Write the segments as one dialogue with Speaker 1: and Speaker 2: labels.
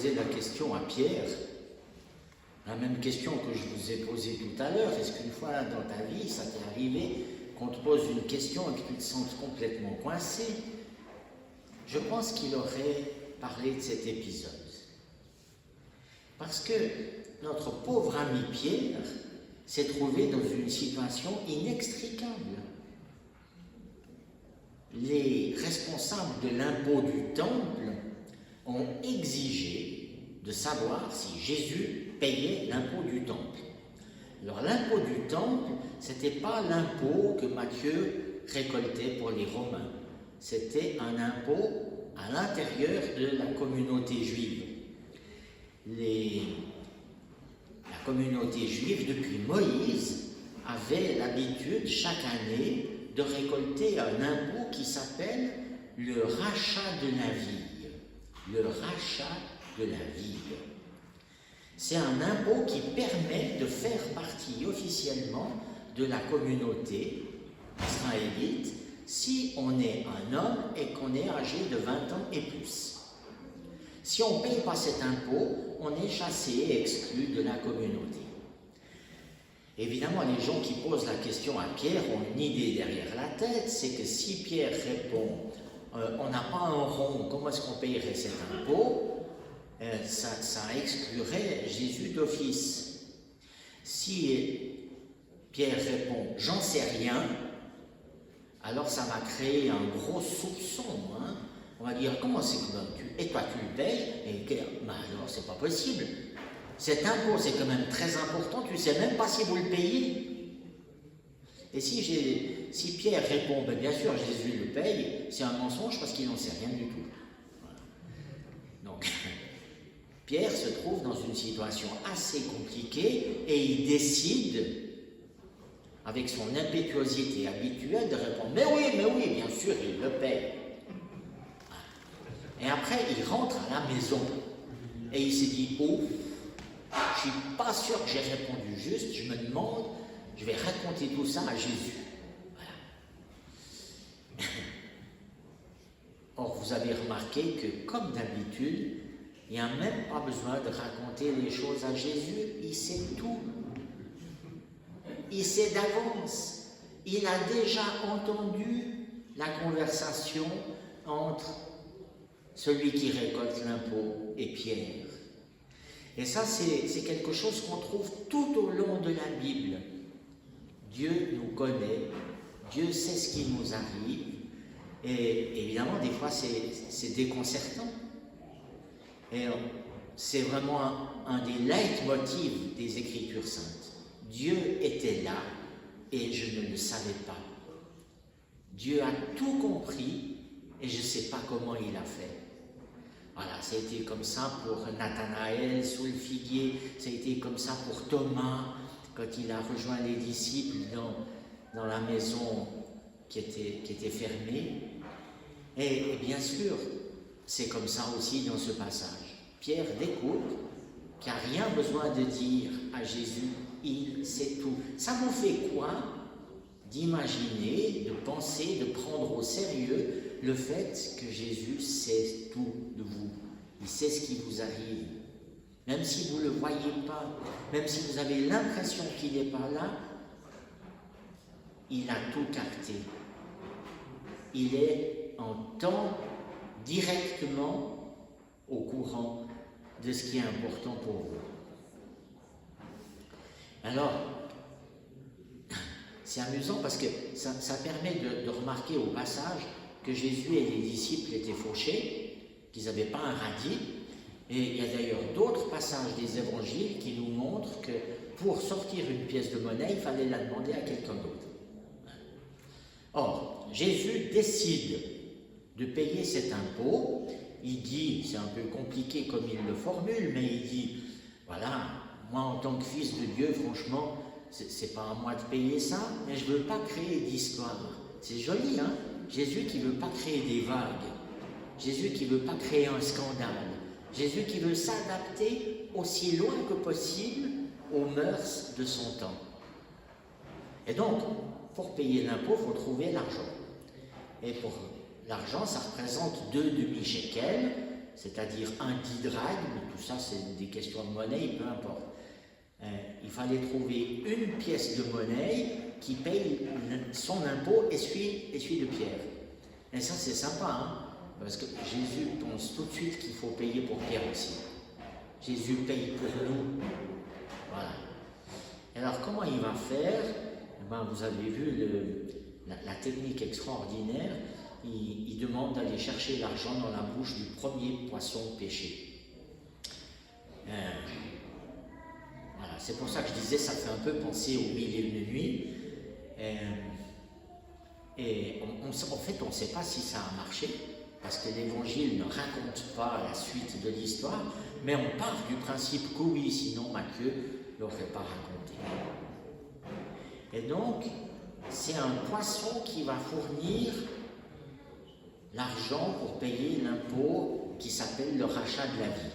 Speaker 1: poser la question à Pierre, la même question que je vous ai posée tout à l'heure. Est-ce qu'une fois dans ta vie, ça t'est arrivé qu'on te pose une question et que tu te sentes complètement coincé? Je pense qu'il aurait parlé de cet épisode. Parce que notre pauvre ami Pierre s'est trouvé dans une situation inextricable. Les responsables de l'impôt du temple ont exigé de savoir si Jésus payait l'impôt du temple. Alors l'impôt du temple, ce n'était pas l'impôt que Matthieu récoltait pour les Romains. C'était un impôt à l'intérieur de la communauté juive. La communauté juive, depuis Moïse, avait l'habitude chaque année de récolter un impôt qui s'appelle le rachat de la ville. Le rachat de la ville. C'est un impôt qui permet de faire partie officiellement de la communauté israélite si on est un homme et qu'on est âgé de 20 ans et plus. Si on ne paye pas cet impôt, on est chassé et exclu de la communauté. Évidemment, les gens qui posent la question à Pierre ont une idée derrière la tête, c'est que si Pierre répond on n'a pas un rond, comment est-ce qu'on payerait cet impôt? Ça exclurait Jésus d'office. Si Pierre répond j'en sais rien, alors ça va créer un gros soupçon. Hein? On va dire comment c'est que et toi tu le payes? Alors c'est pas possible. Cet impôt c'est quand même très important, tu ne sais même pas si vous le payez. Et si Pierre répond bien sûr Jésus le paye, c'est un mensonge parce qu'il n'en sait rien du tout. Voilà. Donc Pierre se trouve dans une situation assez compliquée et il décide, avec son impétuosité habituelle, de répondre « Mais oui, bien sûr, il le paye. » Et après, il rentre à la maison et il s'est dit « Oh, je ne suis pas sûr que j'ai répondu juste, je me demande, je vais raconter tout ça à Jésus. » Voilà. Or, vous avez remarqué que, comme d'habitude, il n'y a même pas besoin de raconter les choses à Jésus, il sait tout. Il sait d'avance. Il a déjà entendu la conversation entre celui qui récolte l'impôt et Pierre. Et ça, c'est quelque chose qu'on trouve tout au long de la Bible. Dieu nous connaît, Dieu sait ce qui nous arrive, et évidemment, des fois, c'est déconcertant. Et c'est vraiment un des leitmotifs des Écritures saintes. Dieu était là et je ne le savais pas. Dieu a tout compris et je ne sais pas comment il a fait. Voilà, ça a été comme ça pour Nathanaël sous le figuier, ça a été comme ça pour Thomas quand il a rejoint les disciples dans la maison qui était fermée. Et bien sûr, c'est comme ça aussi dans ce passage. Pierre découvre qu'il n'y a rien besoin de dire à Jésus, il sait tout. Ça vous fait quoi d'imaginer, de penser, de prendre au sérieux le fait que Jésus sait tout de vous? Il sait ce qui vous arrive. Même si vous ne le voyez pas, même si vous avez l'impression qu'il n'est pas là, il a tout capté. Il est en temps directement au courant de ce qui est important pour vous. Alors, c'est amusant parce que ça permet de remarquer au passage que Jésus et les disciples étaient fauchés, qu'ils n'avaient pas un radis. Et il y a d'ailleurs d'autres passages des évangiles qui nous montrent que pour sortir une pièce de monnaie, il fallait la demander à quelqu'un d'autre. Or, Jésus décide de payer cet impôt. Il dit, c'est un peu compliqué comme il le formule, mais il dit, voilà, moi en tant que fils de Dieu, franchement, c'est pas à moi de payer ça, mais je ne veux pas créer d'histoire. C'est joli, hein? Jésus qui ne veut pas créer des vagues. Jésus qui ne veut pas créer un scandale. Jésus qui veut s'adapter aussi loin que possible aux mœurs de son temps. Et donc, pour payer l'impôt, il faut trouver l'argent. Et pour l'argent, ça représente 2 demi-shekels. c'est-à-dire un 10 drachmes, tout ça c'est des questions de monnaie, peu importe. Il fallait trouver une pièce de monnaie qui paye son impôt essuie de pierre. Et ça c'est sympa, hein, parce que Jésus pense tout de suite qu'il faut payer pour Pierre aussi. Jésus paye pour nous. Voilà. Alors comment il va faire? Vous avez vu la technique extraordinaire. Il demande d'aller chercher l'argent dans la bouche du premier poisson pêché. Voilà. C'est pour ça que je disais, ça fait un peu penser aux 1001 nuits. Et en fait, on ne sait pas si ça a marché, parce que l'Évangile ne raconte pas la suite de l'histoire, mais on part du principe que oui, sinon Matthieu ne l'aurait pas raconté. Et donc, c'est un poisson qui va fournir l'argent pour payer l'impôt qui s'appelle le rachat de la vie.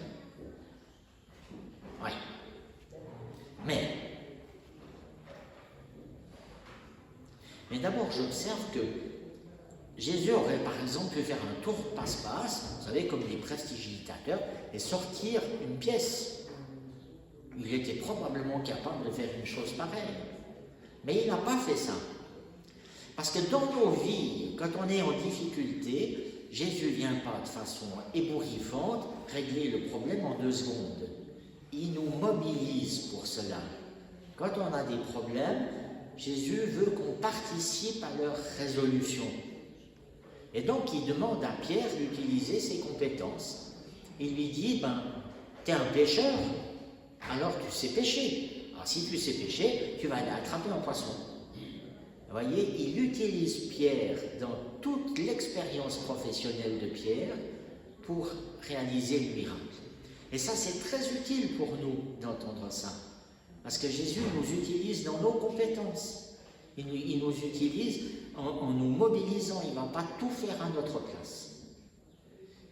Speaker 1: Oui. Mais d'abord, j'observe que Jésus aurait par exemple pu faire un tour de passe-passe, vous savez, comme les prestigitateurs, et sortir une pièce. Il était probablement capable de faire une chose pareille. Mais il n'a pas fait ça. Parce que dans nos vies, quand on est en difficulté, Jésus ne vient pas de façon ébouriffante régler le problème en 2 secondes. Il nous mobilise pour cela. Quand on a des problèmes, Jésus veut qu'on participe à leur résolution. Et donc il demande à Pierre d'utiliser ses compétences. Il lui dit, t'es un pêcheur, alors tu sais pêcher. Alors si tu sais pêcher, tu vas aller attraper un poisson. Vous voyez, il utilise Pierre dans toute l'expérience professionnelle de Pierre pour réaliser le miracle. Et ça, c'est très utile pour nous d'entendre ça. Parce que Jésus nous utilise dans nos compétences. Il nous utilise en nous mobilisant. Il ne va pas tout faire à notre place.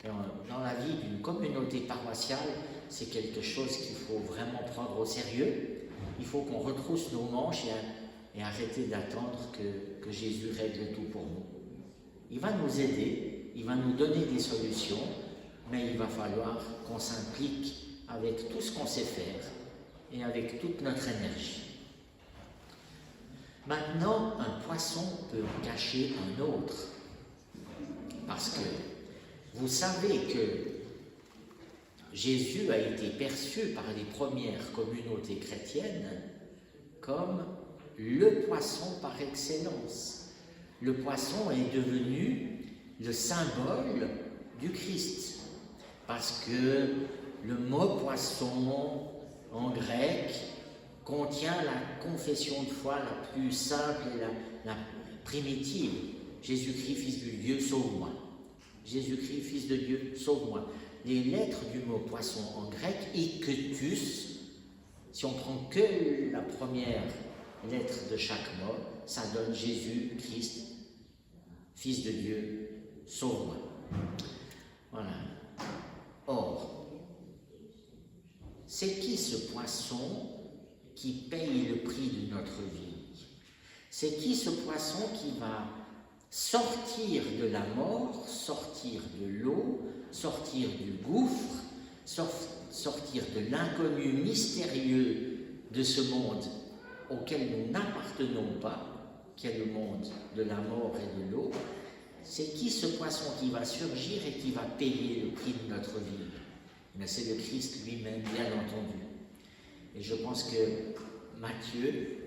Speaker 1: Dans la vie d'une communauté paroissiale, c'est quelque chose qu'il faut vraiment prendre au sérieux. Il faut qu'on retrousse nos manches et arrêter d'attendre que Jésus règle tout pour nous. Il va nous aider, il va nous donner des solutions, mais il va falloir qu'on s'implique avec tout ce qu'on sait faire et avec toute notre énergie. Maintenant, un poisson peut cacher un autre, parce que vous savez que Jésus a été perçu par les premières communautés chrétiennes comme le poisson par excellence. Le poisson est devenu le symbole du Christ, parce que le mot poisson en grec contient la confession de foi la plus simple et la primitive. Jésus-Christ, Fils de Dieu, sauve-moi. Jésus-Christ, Fils de Dieu, sauve-moi. Les lettres du mot poisson en grec, iketus, si on prend que la première lettre de chaque mot, ça donne Jésus-Christ, Fils de Dieu, sauve-moi. Voilà. Or, c'est qui ce poisson qui paye le prix de notre vie? C'est qui ce poisson qui va sortir de la mort, sortir de l'eau, sortir du gouffre, sortir de l'inconnu mystérieux de ce monde auquel nous n'appartenons pas, qui est le monde de la mort et de l'eau? C'est qui ce poisson qui va surgir et qui va payer le prix de notre vie? Mais c'est le Christ lui-même, bien entendu. Et je pense que Matthieu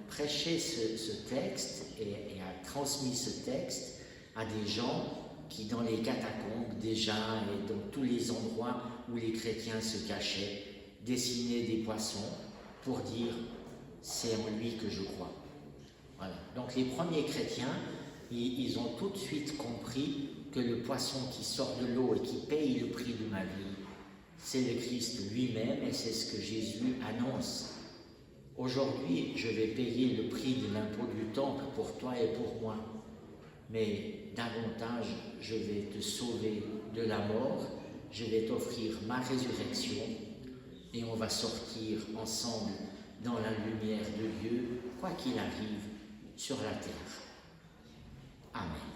Speaker 1: prêchait ce texte et a transmis ce texte à des gens qui, dans les catacombes déjà et dans tous les endroits où les chrétiens se cachaient, dessinaient des poissons pour dire « c'est en lui que je crois ». Voilà. Donc les premiers chrétiens, ils ont tout de suite compris que le poisson qui sort de l'eau et qui paye le prix de ma vie, c'est le Christ lui-même et c'est ce que Jésus annonce. Aujourd'hui, je vais payer le prix de l'impôt du temple pour toi et pour moi, mais davantage, je vais te sauver de la mort, je vais t'offrir ma résurrection et on va sortir ensemble dans la lumière de Dieu, quoi qu'il arrive sur la terre. Amen.